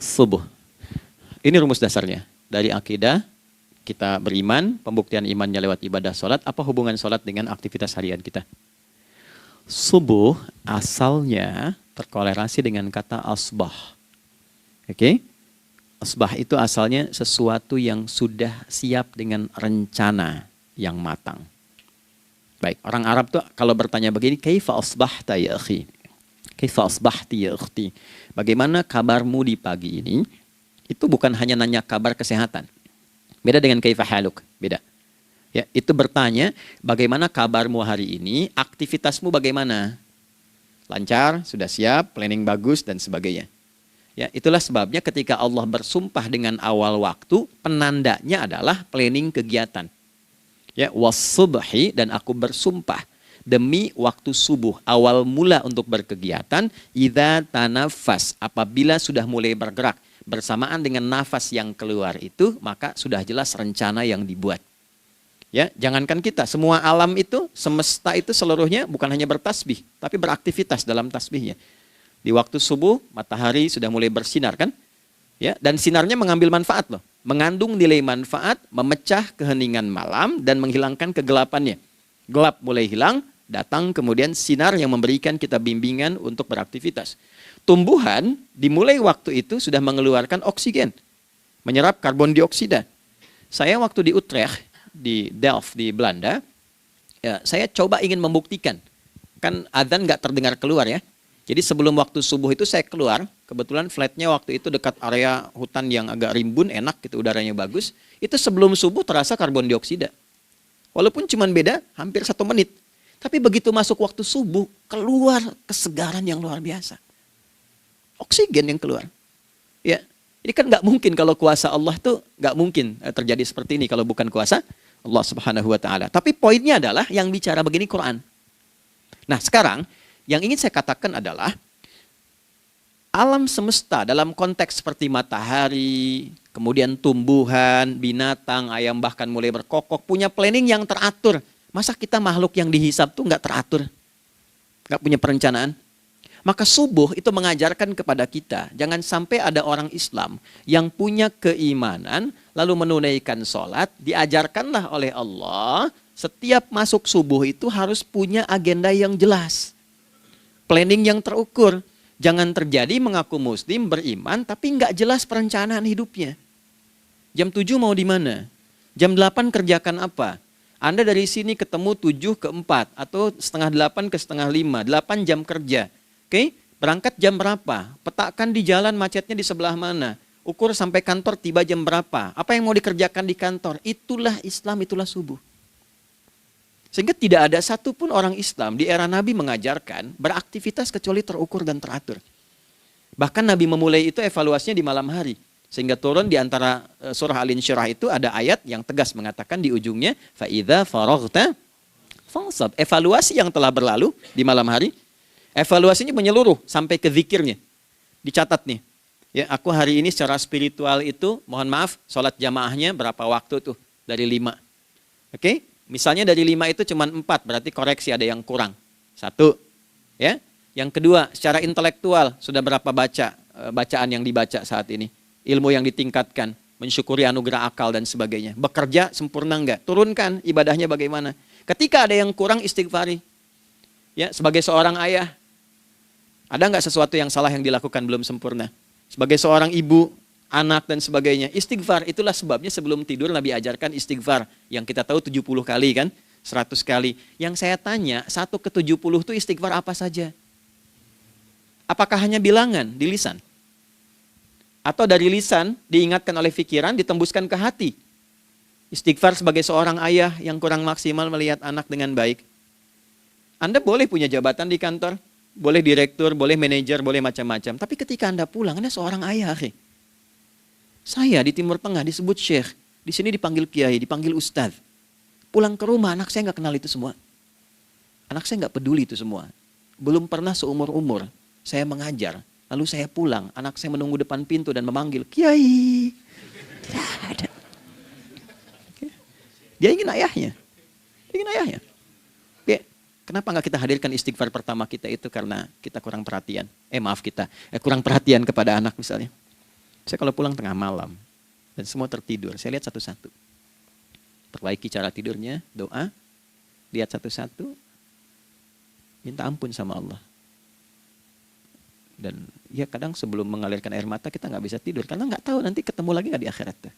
Subuh. Ini rumus dasarnya. Dari akidah kita beriman, pembuktian imannya lewat ibadah sholat. Apa hubungan sholat dengan aktivitas harian kita? Subuh asalnya terkorelasi dengan kata asbah. Oke? Asbah itu asalnya sesuatu yang sudah siap dengan rencana yang matang. Baik, orang Arab tuh kalau bertanya begini, kaifa asbahta ya akhi? Kaifa asbahti ya ukhti? Bagaimana kabarmu di pagi ini? Itu bukan hanya nanya kabar kesehatan. Beda dengan kaifa haluk, beda. Ya, itu bertanya bagaimana kabarmu hari ini, aktivitasmu bagaimana? Lancar, sudah siap, planning bagus, dan sebagainya. Ya, itulah sebabnya ketika Allah bersumpah dengan awal waktu, penandanya adalah planning kegiatan. Ya, was-subhi, dan aku bersumpah demi waktu subuh, awal mula untuk berkegiatan, idza tanafas, apabila sudah mulai bergerak, bersamaan dengan nafas yang keluar itu, maka sudah jelas rencana yang dibuat. Ya, jangankan kita, semua alam itu, semesta itu seluruhnya bukan hanya bertasbih, tapi beraktivitas dalam tasbihnya. Di waktu subuh, matahari sudah mulai bersinar kan? Ya, dan sinarnya mengambil manfaat loh. Mengandung nilai manfaat, memecah keheningan malam dan menghilangkan kegelapannya. Gelap mulai hilang, datang kemudian sinar yang memberikan kita bimbingan untuk beraktivitas. Tumbuhan dimulai waktu itu sudah mengeluarkan oksigen, menyerap karbon dioksida. Saya waktu di Utrecht, di Delft di Belanda, ya, saya coba ingin membuktikan. Kan adzan nggak terdengar keluar ya. Jadi sebelum waktu subuh itu saya keluar, kebetulan flatnya waktu itu dekat area hutan yang agak rimbun, enak gitu, udaranya bagus. Itu sebelum subuh terasa karbon dioksida. Walaupun cuma beda hampir 1 menit. Tapi begitu masuk waktu subuh, keluar kesegaran yang luar biasa. Oksigen yang keluar. Ya, ini kan nggak mungkin kalau kuasa Allah tuh nggak mungkin terjadi seperti ini kalau bukan kuasa Allah Subhanahu wa taala. Tapi poinnya adalah yang bicara begini Quran. Nah, sekarang yang ingin saya katakan adalah alam semesta dalam konteks seperti matahari, kemudian tumbuhan, binatang, ayam bahkan mulai berkokok, punya planning yang teratur. Masa kita makhluk yang dihisab tuh nggak teratur? Nggak punya perencanaan? Maka subuh itu mengajarkan kepada kita, jangan sampai ada orang Islam yang punya keimanan, lalu menunaikan sholat, diajarkanlah oleh Allah, setiap masuk subuh itu harus punya agenda yang jelas. Planning yang terukur. Jangan terjadi mengaku muslim, beriman, tapi nggak jelas perencanaan hidupnya. Jam 7 mau di mana? Jam 8 kerjakan apa? Anda dari sini ketemu 7 ke 4, atau setengah 8 ke setengah 5, 8 jam kerja. Oke? Berangkat jam berapa? Petakan di jalan macetnya di sebelah mana? Ukur sampai kantor tiba jam berapa? Apa yang mau dikerjakan di kantor? Itulah Islam, itulah subuh. Sehingga tidak ada satupun orang Islam di era Nabi mengajarkan beraktivitas kecuali terukur dan teratur. Bahkan Nabi memulai itu evaluasinya di malam hari. Sehingga turun di antara surah Al-Insyirah itu ada ayat yang tegas mengatakan di ujungnya, فَإِذَا فَرَغْتَ فَانْصَبْ. Evaluasi yang telah berlalu di malam hari, evaluasinya menyeluruh sampai ke zikirnya. Dicatat nih, ya aku hari ini secara spiritual itu, mohon maaf, sholat jamaahnya berapa waktu tuh? Dari 5. Oke? Misalnya dari 5 itu cuma 4, berarti koreksi ada yang kurang. 1, ya. Yang kedua, secara intelektual sudah berapa bacaan yang dibaca saat ini, ilmu yang ditingkatkan, mensyukuri anugerah akal dan sebagainya. Bekerja sempurna enggak? Turunkan ibadahnya bagaimana? Ketika ada yang kurang, istighfari. Ya, sebagai seorang ayah, ada enggak sesuatu yang salah yang dilakukan belum sempurna? Sebagai seorang ibu, anak dan sebagainya, istighfar. Itulah sebabnya sebelum tidur Nabi ajarkan istighfar. Yang kita tahu 70 kali kan, 100 kali. Yang saya tanya, 1 ke 70 itu istighfar apa saja? Apakah hanya bilangan di lisan? Atau dari lisan diingatkan oleh pikiran, ditembuskan ke hati? Istighfar sebagai seorang ayah yang kurang maksimal melihat anak dengan baik. Anda boleh punya jabatan di kantor, boleh direktur, boleh manajer, boleh macam-macam. Tapi ketika Anda pulang, Anda seorang ayah. Saya di Timur Tengah disebut syekh, di sini dipanggil kiai, dipanggil ustadz. Pulang ke rumah, anak saya nggak kenal itu semua. Anak saya nggak peduli itu semua. Belum pernah seumur-umur saya mengajar, lalu saya pulang, anak saya menunggu depan pintu dan memanggil, kiai. Tidak ada. Dia ingin ayahnya. Kenapa nggak kita hadirkan istighfar pertama kita itu karena kita kurang perhatian. Kurang perhatian kepada anak misalnya. Saya kalau pulang tengah malam dan semua tertidur, saya lihat satu-satu. Perbaiki cara tidurnya, doa, lihat satu-satu, minta ampun sama Allah. Dan ya kadang sebelum mengalirkan air mata kita nggak bisa tidur karena nggak tahu nanti ketemu lagi nggak di akhirat. Ya,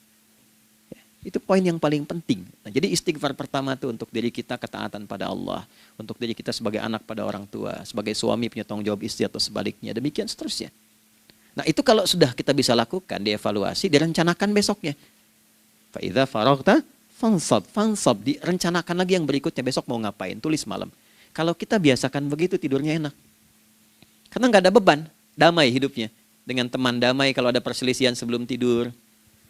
itu poin yang paling penting. Nah, jadi istighfar pertama tuh untuk diri kita ketaatan pada Allah, untuk diri kita sebagai anak pada orang tua, sebagai suami punya tanggung jawab istri atau sebaliknya, demikian seterusnya. Nah itu kalau sudah kita bisa lakukan, dievaluasi, direncanakan besoknya. Fa'idha faraghta fansab, direncanakan lagi yang berikutnya, besok mau ngapain, tulis malam. Kalau kita biasakan begitu, tidurnya enak. Karena nggak ada beban, damai hidupnya. Dengan teman damai kalau ada perselisihan sebelum tidur.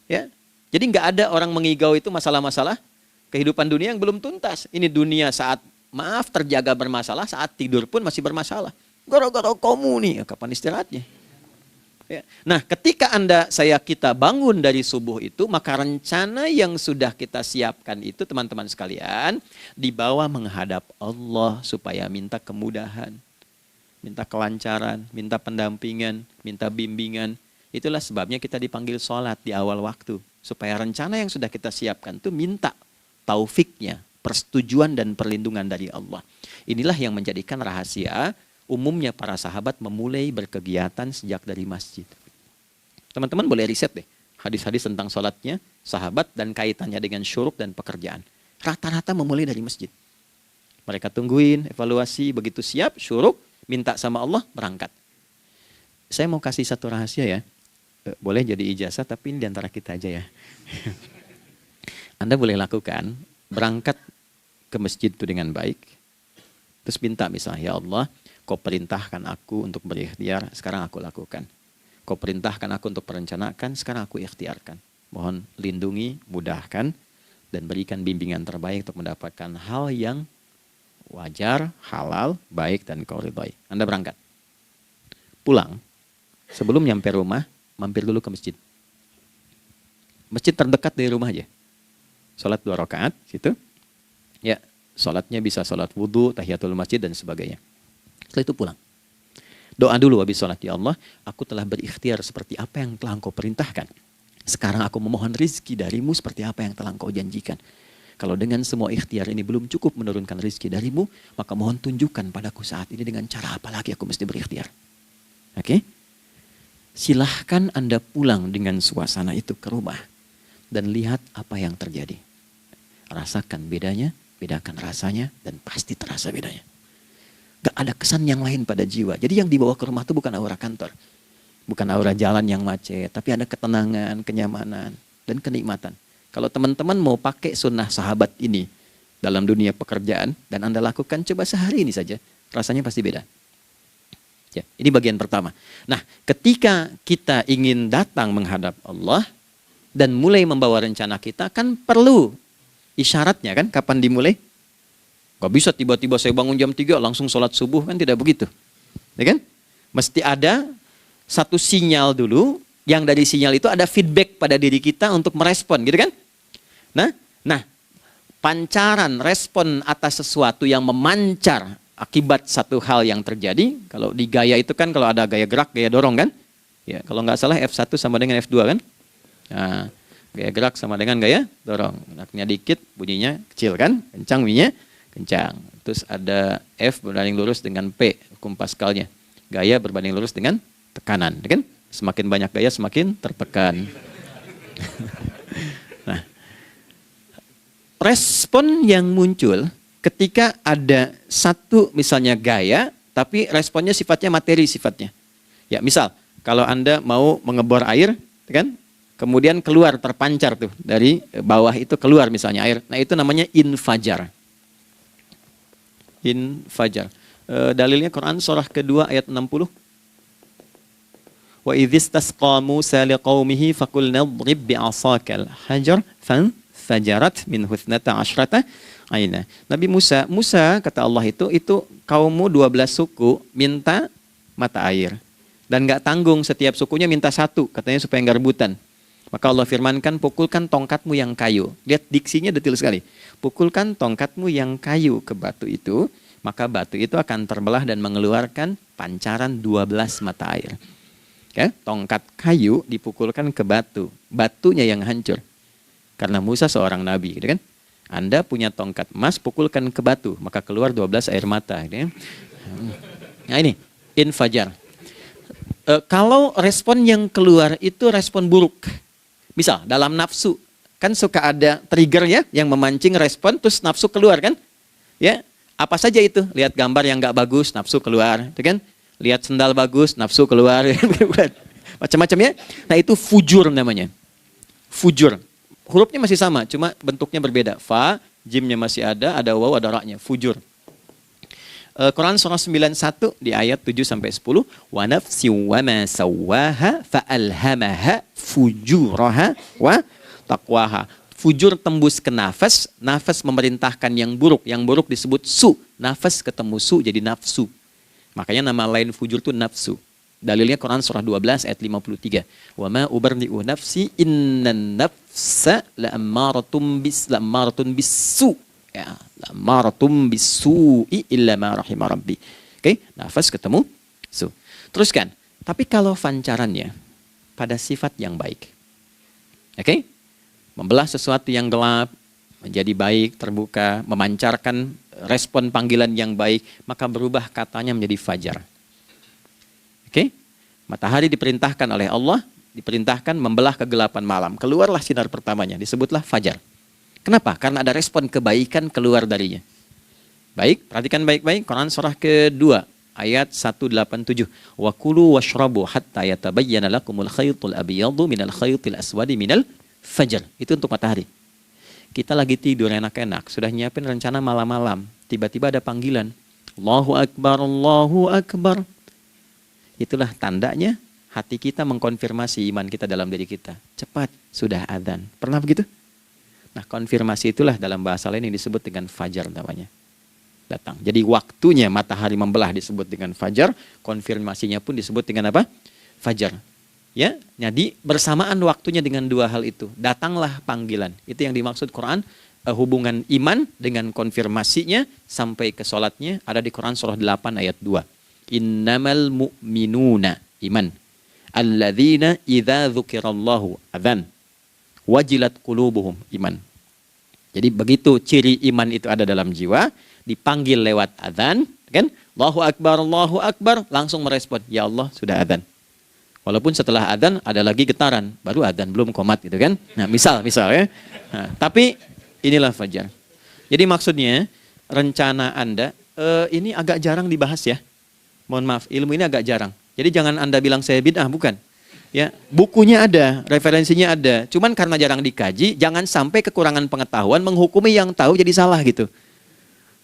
Ya, jadi nggak ada orang mengigau itu masalah-masalah kehidupan dunia yang belum tuntas. Ini dunia saat, maaf, terjaga bermasalah, saat tidur pun masih bermasalah. Gara-gara kamu nih, kapan istirahatnya? Ya. Nah, ketika kita bangun dari subuh itu, maka rencana yang sudah kita siapkan itu, teman-teman sekalian, dibawa menghadap Allah supaya minta kemudahan, minta kelancaran, minta pendampingan, minta bimbingan. Itulah sebabnya kita dipanggil sholat di awal waktu, supaya rencana yang sudah kita siapkan itu minta taufiknya, persetujuan dan perlindungan dari Allah. Inilah yang menjadikan rahasia umumnya para sahabat memulai berkegiatan sejak dari masjid. Teman-teman boleh riset deh hadis-hadis tentang sholatnya sahabat dan kaitannya dengan syuruk dan pekerjaan. Rata-rata memulai dari masjid. Mereka tungguin, evaluasi, begitu siap, syuruk, minta sama Allah, berangkat. Saya mau kasih satu rahasia ya. Boleh jadi ijazah tapi ini diantara kita aja ya. Anda boleh lakukan, berangkat ke masjid itu dengan baik. Terus minta misalnya, ya Allah, Kau perintahkan aku untuk berikhtiar, sekarang aku lakukan. Kau perintahkan aku untuk merencanakan, sekarang aku ikhtiarkan. Mohon lindungi, mudahkan, dan berikan bimbingan terbaik untuk mendapatkan hal yang wajar, halal, baik, dan kau ridhai. Anda berangkat. Pulang, Sebelum nyampe rumah, mampir dulu ke masjid. Masjid terdekat dari rumah aja. Sholat 2 rakaat, situ. Ya, sholatnya bisa sholat wudhu, tahiyatul masjid, dan sebagainya. Setelah itu pulang. Doa dulu habis sholat. Ya Allah, aku telah berikhtiar seperti apa yang telah Engkau perintahkan. Sekarang aku memohon rizki darimu seperti apa yang telah Engkau janjikan. Kalau dengan semua ikhtiar ini belum cukup menurunkan rizki darimu, maka mohon tunjukkan padaku saat ini dengan cara apa lagi aku mesti berikhtiar. Oke? Silahkan Anda pulang dengan suasana itu ke rumah. Dan lihat apa yang terjadi. Rasakan bedanya, bedakan rasanya, dan pasti terasa bedanya. Gak ada kesan yang lain pada jiwa. Jadi yang dibawa ke rumah itu bukan aura kantor. Bukan aura jalan yang macet. Tapi ada ketenangan, kenyamanan, dan kenikmatan. Kalau teman-teman mau pakai sunnah sahabat ini dalam dunia pekerjaan dan Anda lakukan, coba sehari ini saja, rasanya pasti beda. Ya, ini bagian pertama. Nah, ketika kita ingin datang menghadap Allah dan mulai membawa rencana kita, kan perlu isyaratnya kan, kapan dimulai? Gak bisa tiba-tiba saya bangun jam 3 langsung sholat subuh, kan tidak begitu. Ya kan? Mesti ada satu sinyal dulu, yang dari sinyal itu ada feedback pada diri kita untuk merespon, gitu kan? Nah, pancaran respon atas sesuatu yang memancar akibat satu hal yang terjadi. Kalau di gaya itu kan, kalau ada gaya gerak, gaya dorong kan? Ya, kalau nggak salah F1 sama dengan F2 kan? Nah, gaya gerak sama dengan gaya dorong. Geraknya dikit, bunyinya kecil kan? Kencang bunyinya, kencang. Terus ada F berbanding lurus dengan P, hukum Pascalnya. Gaya berbanding lurus dengan tekanan, kan? Semakin banyak gaya, semakin tertekan. Nah, respon yang muncul ketika ada satu misalnya gaya, tapi responnya sifatnya materi sifatnya. Ya, misal kalau Anda mau mengebor air, kan? Kemudian keluar terpancar tuh dari bawah itu keluar misalnya air. Nah, itu namanya infajar. Infajar. Dalilnya Quran surah kedua ayat 60. Wa idzistasqa Musa liqaumihi faqulna idrib bi'asakal hajar fanfajarat min husnata asyrata aina. Nabi Musa kata Allah itu kaummu 12 suku minta mata air. Dan enggak tanggung, setiap sukunya minta satu, katanya supaya enggak rebutan. Maka Allah firmankan, pukulkan tongkatmu yang kayu. Lihat diksinya detil sekali. Pukulkan tongkatmu yang kayu ke batu itu, maka batu itu akan terbelah dan mengeluarkan pancaran 12 mata air. Ya, tongkat kayu dipukulkan ke batu, batunya yang hancur. Karena Musa seorang nabi, gitu kan? Anda punya tongkat emas, pukulkan ke batu, maka keluar 12 air mata. Gitu ya. Nah ini, infajar. Kalau respon yang keluar itu respon buruk. Misal, dalam nafsu, kan suka ada trigger ya, yang memancing respon, terus nafsu keluar kan? Ya, apa saja itu? Lihat gambar yang gak bagus, nafsu keluar, gitu kan? Lihat sendal bagus, nafsu keluar, macam-macam ya. Nah itu fujur namanya. Fujur. Hurufnya masih sama, cuma bentuknya berbeda. Fa, jimnya masih ada waw, ada ra-nya. Fujur. Quran surah 91 di ayat 7-10. Wa nafsi wa ma sawwaha fa'alhamaha fujuraha wa taqwaha. Fujur tembus ke nafas, nafas memerintahkan yang buruk disebut su. Nafas ketemu su jadi nafsu. Makanya nama lain fujur itu nafsu. Dalilnya Quran surah 12 ayat 53. Wa ma ubarri'u nafsi innan nafsa la'ammaratun bisu. Ya, la'ammaratun bisu'i illa ma rahima rabbi. Oke, nafas ketemu su. Teruskan. Tapi kalau pancarannya pada sifat yang baik. Oke? Membelah sesuatu yang gelap menjadi baik, terbuka, memancarkan respon panggilan yang baik, maka berubah katanya menjadi fajar. Oke? Matahari diperintahkan oleh Allah, diperintahkan membelah kegelapan malam. Keluarlah sinar pertamanya, disebutlah fajar. Kenapa? Karena ada respon kebaikan keluar darinya. Baik, perhatikan baik-baik. Quran surah kedua, ayat 187. Wa kulu washrabu hatta yatabayyana lakumul khaytul abyadu minal khaytil aswadi minal fajar. Itu untuk matahari. Kita lagi tidur enak-enak, sudah nyiapin rencana malam-malam. Tiba-tiba ada panggilan. Allahu Akbar, Allahu Akbar. Itulah tandanya hati kita mengkonfirmasi iman kita dalam diri kita. Cepat, sudah adzan. Pernah begitu? Nah, konfirmasi itulah dalam bahasa lain yang disebut dengan fajar namanya. Datang. Jadi waktunya matahari membelah disebut dengan fajar, konfirmasinya pun disebut dengan apa? fajar. Ya, jadi bersamaan waktunya dengan dua hal itu. Datanglah panggilan. Itu yang dimaksud Quran, hubungan iman dengan konfirmasinya sampai ke sholatnya ada di Quran surah 8 ayat 2. Innamal mu'minuna iman. Alladzina idza dzukirallahu adzan. Wajilat qulubuhum iman. Jadi begitu ciri iman itu ada dalam jiwa, dipanggil lewat adzan, kan? Allahu Akbar, langsung merespon, ya Allah sudah adzan. Walaupun setelah adzan ada lagi getaran, baru adzan belum qomat gitu kan. Nah, misal ya. Nah, tapi inilah fajar. Jadi maksudnya rencana Anda ini agak jarang dibahas ya. Mohon maaf, ilmu ini agak jarang. Jadi jangan Anda bilang saya bid'ah, bukan. Ya, bukunya ada, referensinya ada. Cuman karena jarang dikaji, jangan sampai kekurangan pengetahuan menghukumi yang tahu jadi salah gitu.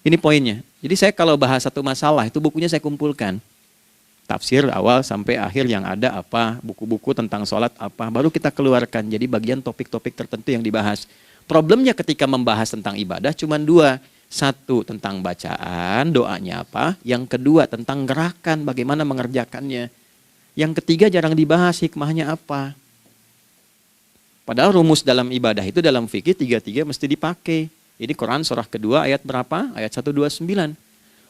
Ini poinnya. Jadi saya kalau bahas satu masalah itu bukunya saya kumpulkan. Tafsir awal sampai akhir yang ada apa, buku-buku tentang sholat apa, baru kita keluarkan. Jadi bagian topik-topik tertentu yang dibahas. Problemnya ketika membahas tentang ibadah cuma dua. Satu tentang bacaan, doanya apa. Yang kedua tentang gerakan, bagaimana mengerjakannya. Yang ketiga jarang dibahas, hikmahnya apa. Padahal rumus dalam ibadah itu dalam fikih tiga-tiga mesti dipakai. Ini Quran surah kedua ayat berapa? Ayat 129.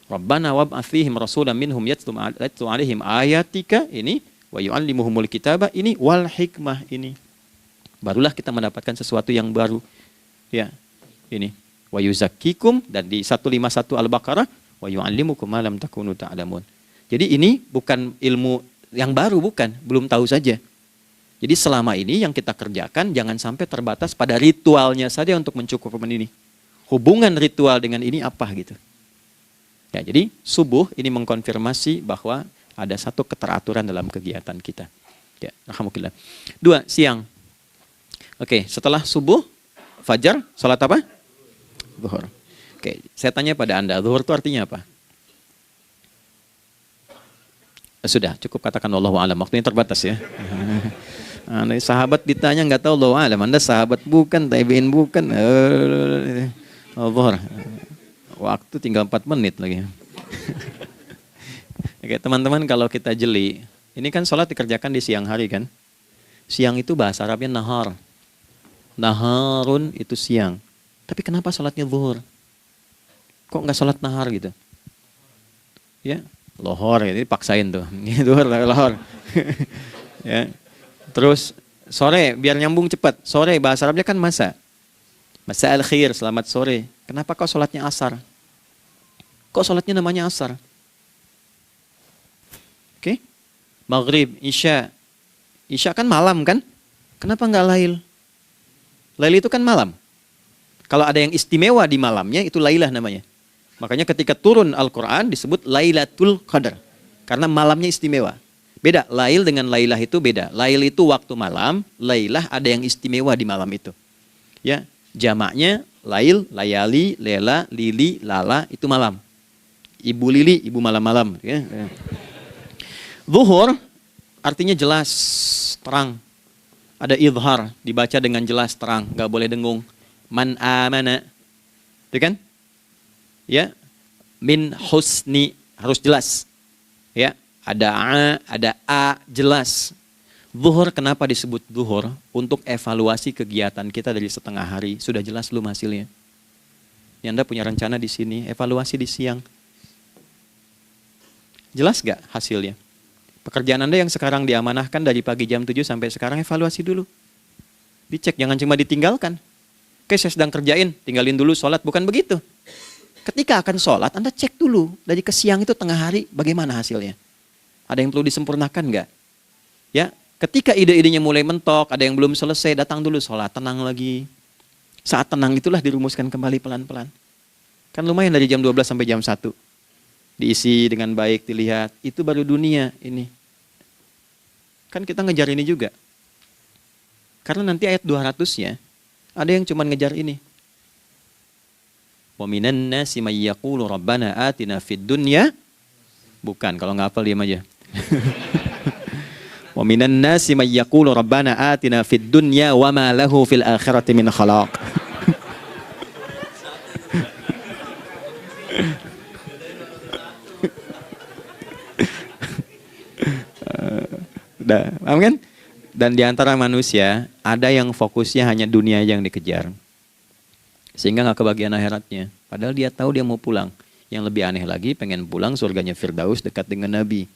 Rabbana wab'ats fihim rasulan minhum yatlu 'alaihim ayatika ini wa yu'allimuhumul kitaba ini wal hikmah ini. Barulah kita mendapatkan sesuatu yang baru. Ya. Ini wa yuzakkikum dan di 151 Al-Baqarah wa yu'allimukum ma lam takunu ta'lamun. Jadi ini bukan ilmu yang baru, bukan, belum tahu saja. Jadi selama ini yang kita kerjakan jangan sampai terbatas pada ritualnya saja untuk mencukupkan ini. Hubungan ritual dengan ini apa gitu. Ya, jadi subuh ini mengkonfirmasi bahwa ada satu keteraturan dalam kegiatan kita. Ya, alhamdulillah. 2, siang. Oke, setelah subuh, fajar, salat apa? Zuhur. Oke, saya tanya pada Anda, zuhur itu artinya apa? Sudah, cukup katakan Allahu a'lam. Waktunya terbatas ya. Sahabat ditanya nggak tahu Allahu a'lam. Anda sahabat bukan, tabi'in bukan. Zuhur. Waktu tinggal 4 menit lagi. Oke, teman-teman kalau kita jeli, ini kan sholat dikerjakan di siang hari kan? Siang itu bahasa Arabnya nahar. Naharun itu siang. Tapi kenapa sholatnya zuhur? Kok nggak sholat nahar gitu? Ya, lohor, ini paksain tuh. Zuhur, lohor. Ya. Terus sore, biar nyambung cepat. Sore, bahasa Arabnya kan masa. Masa al-khir, selamat sore. Kenapa kau sholatnya asar? Kok sholatnya namanya asar? Oke. Maghrib, isya. Isya kan malam kan? Kenapa nggak lail? Lail itu kan malam. Kalau ada yang istimewa di malamnya, itu lailah namanya. Makanya ketika turun Al-Quran disebut Lailatul Qadar. Karena malamnya istimewa. Beda, lail dengan lailah itu beda. Lail itu waktu malam, lailah ada yang istimewa di malam itu. Ya, jamaknya lail, layali, lela, lili, lala, itu malam. Ibu lili, ibu malam-malam. Ya. Zuhur artinya jelas, terang. Ada idhar, dibaca dengan jelas, terang. Gak boleh dengung. Man amana. Itu kan? Ya. Min husni, harus jelas. Ya. Ada a, jelas. Zuhur kenapa disebut zuhur? Untuk evaluasi kegiatan kita dari setengah hari. Sudah jelas belum hasilnya? Ya, Anda punya rencana di sini, evaluasi di siang. Jelas gak hasilnya? Pekerjaan Anda yang sekarang diamanahkan dari pagi jam 7 sampai sekarang, evaluasi dulu. Dicek, jangan cuma ditinggalkan. Oke, saya sedang kerjain, tinggalin dulu sholat. Bukan begitu. Ketika akan sholat, Anda cek dulu. Dari ke siang itu tengah hari, bagaimana hasilnya? Ada yang perlu disempurnakan gak? Ya, ketika ide-idenya mulai mentok, ada yang belum selesai, datang dulu sholat, tenang lagi. Saat tenang itulah dirumuskan kembali pelan-pelan. Kan lumayan dari jam 12 sampai jam 1. Diisi dengan baik, dilihat. Itu baru dunia ini. Kan kita ngejar ini juga. Karena nanti ayat 200-nya, ada yang cuma ngejar ini. Wa minan nasi may yaqulu rabbana atina fid dunya. Bukan, kalau nggak hafal diam aja. Wa minan nasi may yaqulu rabbana atina fid dunya wa ma lahu fil akhirati min khalaq. Nah, paham kan? Dan di antara manusia ada yang fokusnya hanya dunia yang dikejar, sehingga nggak kebagian akhiratnya. Padahal dia tahu dia mau pulang. Yang lebih aneh lagi, pengen pulang surganya Firdaus dekat dengan Nabi.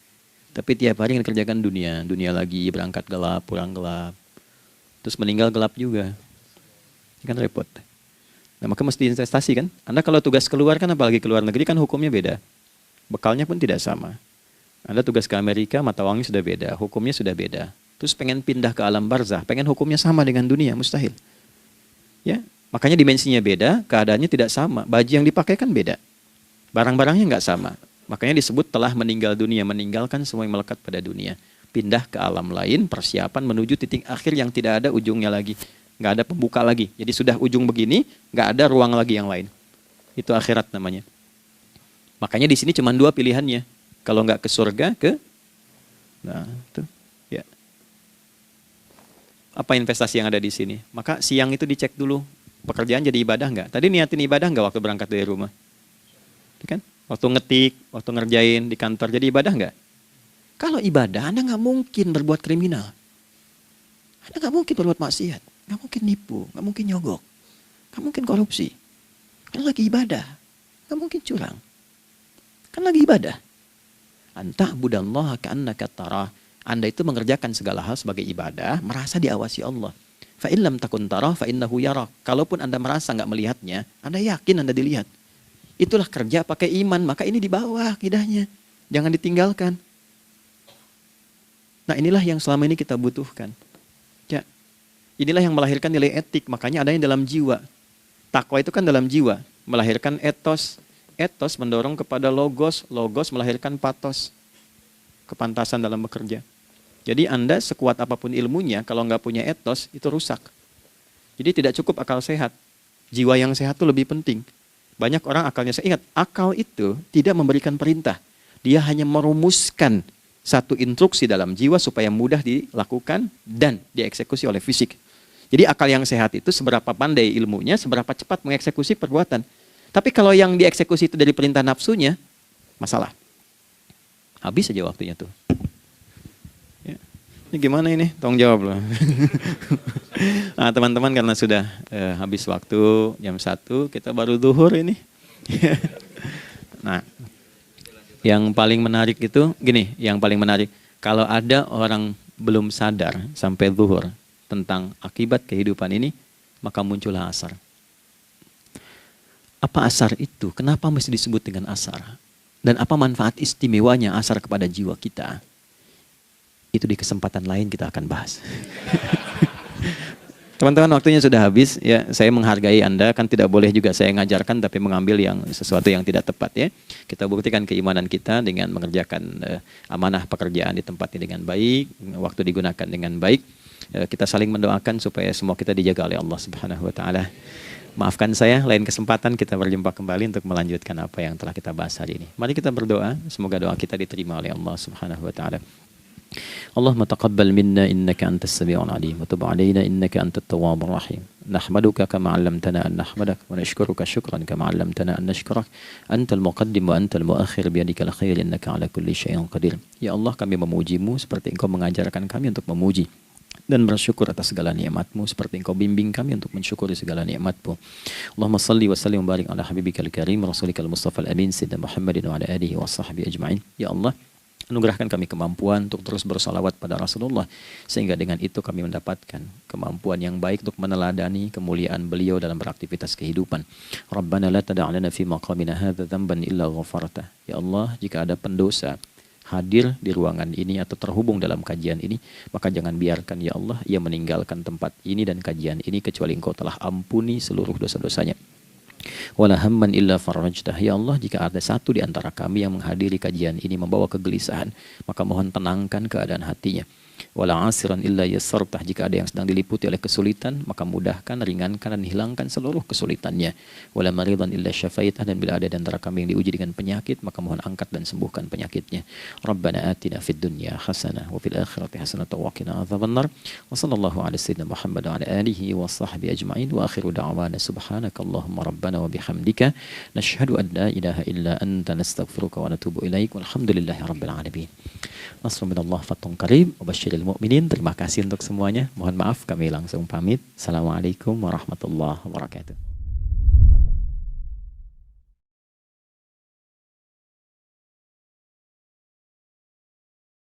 Tapi tiap hari kerjakan dunia lagi, berangkat gelap, pulang gelap, terus meninggal gelap juga. Ini kan repot. Nah, maka mesti investasi kan. Anda kalau tugas keluar kan, apalagi keluar negeri kan hukumnya beda. Bekalnya pun tidak sama. Anda tugas ke Amerika, mata uangnya sudah beda, hukumnya sudah beda. Terus pengen pindah ke alam barzah, pengen hukumnya sama dengan dunia, mustahil. Ya, makanya dimensinya beda, keadaannya tidak sama. Baju yang dipakai kan beda. Barang-barangnya nggak sama. Makanya disebut telah meninggal dunia, meninggalkan semua yang melekat pada dunia. Pindah ke alam lain, persiapan menuju titik akhir yang tidak ada ujungnya lagi. Nggak ada pembuka lagi. Jadi sudah ujung begini, nggak ada ruang lagi yang lain. Itu akhirat namanya. Makanya di sini cuma 2 pilihannya. Kalau nggak ke surga, nah itu. Ya. Apa investasi yang ada di sini? Maka siang itu dicek dulu. Pekerjaan jadi ibadah nggak? Tadi niatin ibadah nggak waktu berangkat dari rumah? Kan? Waktu ngetik, waktu ngerjain di kantor, jadi ibadah nggak? Kalau ibadah, Anda nggak mungkin berbuat kriminal. Anda nggak mungkin berbuat maksiat. Nggak mungkin nipu, nggak mungkin nyogok. Nggak mungkin korupsi. Kan lagi ibadah. Nggak mungkin curang. Kan lagi ibadah. Anta budallaha ka'annaka tarah. Anda itu mengerjakan segala hal sebagai ibadah, merasa diawasi Allah. Fa in lam takun tarah fa innahu yarak. Kalaupun Anda merasa nggak melihatnya, Anda yakin Anda dilihat. Itulah kerja pakai iman, maka ini di bawah akidahnya. Jangan ditinggalkan. Nah, inilah yang selama ini kita butuhkan. Ya. Inilah yang melahirkan nilai etik, makanya adanya dalam jiwa. Takwa itu kan dalam jiwa, melahirkan etos. Etos mendorong kepada logos, logos melahirkan patos. Kepantasan dalam bekerja. Jadi Anda sekuat apapun ilmunya, kalau nggak punya etos, itu rusak. Jadi tidak cukup akal sehat. Jiwa yang sehat itu lebih penting. Banyak orang akalnya, saya ingat, akal itu tidak memberikan perintah. Dia hanya merumuskan satu instruksi dalam jiwa supaya mudah dilakukan dan dieksekusi oleh fisik. Jadi akal yang sehat itu seberapa pandai ilmunya, seberapa cepat mengeksekusi perbuatan. Tapi kalau yang dieksekusi itu dari perintah nafsunya, masalah. Habis saja waktunya tuh. Ya. Ini gimana ini? Tolong jawab loh. Nah, teman-teman karena sudah habis waktu jam 1, kita baru zuhur ini. Nah, yang paling menarik itu gini, yang paling menarik kalau ada orang belum sadar sampai zuhur tentang akibat kehidupan ini, maka muncullah asar. Apa asar itu? Kenapa mesti disebut dengan asar? Dan apa manfaat istimewanya asar kepada jiwa kita? Itu di kesempatan lain kita akan bahas. Teman-teman, waktunya sudah habis. Ya, saya menghargai Anda, kan tidak boleh juga saya ngajarkan tapi mengambil yang sesuatu yang tidak tepat ya. Kita buktikan keimanan kita dengan mengerjakan amanah pekerjaan di tempat ini dengan baik, waktu digunakan dengan baik. Kita saling mendoakan supaya semua kita dijaga oleh Allah Subhanahu wa taala. Maafkan saya, lain kesempatan kita berjumpa kembali untuk melanjutkan apa yang telah kita bahas hari ini. Mari kita berdoa, semoga doa kita diterima oleh Allah Subhanahu wa taala. Allahumma taqabbal minna innaka antas sami'ul alim wa tub 'alaina innaka antat tawwabur rahim. Nahmaduka kama 'allamtana an nahmadak wa nashkuruka syukran kama 'allamtana an nashkurak. Antal muqaddim wa antal muakhir bi yadikal khair innaka 'ala kulli syai'in qadir. Ya Allah, kami memujimu seperti Engkau mengajarkan kami untuk memuji dan bersyukur atas segala nikmat-Mu seperti Engkau bimbing kami untuk mensyukuri segala nikmat-Mu. Allahumma salli wa sallim wa barik ala habibikal karim rasulikal mustafa al-amin sayyidina Muhammadin wa ala alihi wa sahbihi ajma'in. Ya Allah, anugerahkan kami kemampuan untuk terus bersalawat pada Rasulullah sehingga dengan itu kami mendapatkan kemampuan yang baik untuk meneladani kemuliaan beliau dalam beraktivitas kehidupan. Rabbana la tada' lana fi maqamina hadza dhanban illa ghafartah. Ya Allah, jika ada pendosa hadir di ruangan ini atau terhubung dalam kajian ini, maka jangan biarkan ya Allah ia meninggalkan tempat ini dan kajian ini kecuali Engkau telah ampuni seluruh dosa-dosanya. Wala hamman illa farajtah. Ya Allah, jika ada satu di antara kami yang menghadiri kajian ini membawa kegelisahan, maka mohon tenangkan keadaan hatinya. Wala asiran illa yassartah. Jika ada yang sedang diliputi oleh kesulitan, maka mudahkan, ringankan dan hilangkan seluruh kesulitannya. Wala maridan illa syafaitah. Dan bila ada di antara kami yang diuji dengan penyakit, maka mohon angkat dan sembuhkan penyakitnya. Rabbana atina fid dunya hasanah wa fil akhirati hasanah wa qina adzabannar. Wa sallallahu ala sayyidina Muhammad wa ala alihi wa sahbihi ajma'in. Wa akhiru da'wana subhanakallahumma rabbana wa bihamdika nashhadu an la ilaha illa anta nastaghfiruka wa natubu ilaik. Walhamdulillahi rabbil alamin. Nasrun minallah fathun qarib wa basyiril mukminin. Terima kasih untuk semuanya. Mohon maaf kami langsung pamit. Assalamualaikum warahmatullahi wabarakatuh.